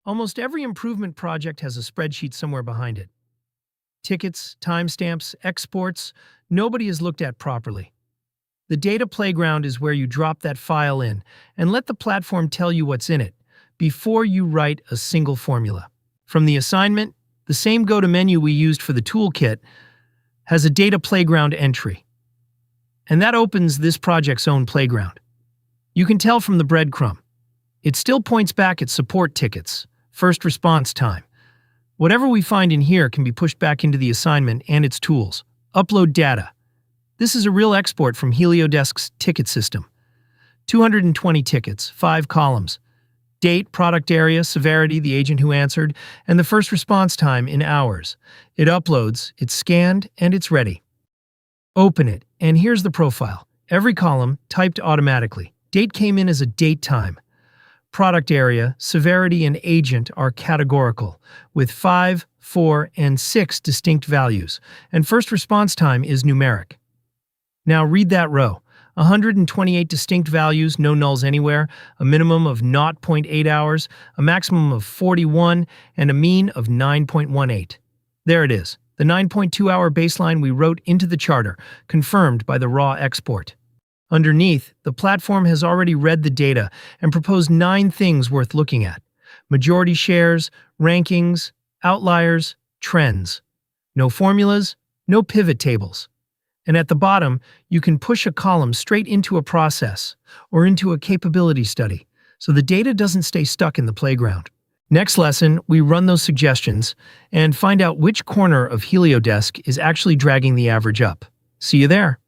Almost every improvement project has a spreadsheet somewhere behind it. Tickets, timestamps, exports, nobody is looked at properly. The data playground is where you drop that file in and let the platform tell you what's in it before you write a single formula. From the assignment, the same go-to menu we used for the toolkit has a data playground entry. And that opens this project's own playground. You can tell from the breadcrumb. It still points back at support tickets, first response time. Whatever we find in here can be pushed back into the assignment and its tools. Upload data. This is a real export from Heliodesk's ticket system. 220 tickets, 5 columns. Date, product area, severity, the agent who answered, and the first response time in hours. It uploads, it's scanned, and it's ready. Open it, and here's the profile. Every column typed automatically. Date came in as a date time. Product area, severity, and agent are categorical, with 5, 4, and 6 distinct values, and first response time is numeric. Now read that row. 128 distinct values, no nulls anywhere, a minimum of 0.8 hours, a maximum of 41, and a mean of 9.18. There it is, the 9.2-hour baseline we wrote into the charter, confirmed by the raw export. Underneath, the platform has already read the data and proposed 9 things worth looking at. Majority shares, rankings, outliers, trends. No formulas, no pivot tables. And at the bottom, you can push a column straight into a process or into a capability study, so the data doesn't stay stuck in the playground. Next lesson, we run those suggestions and find out which corner of Heliodesk is actually dragging the average up. See you there.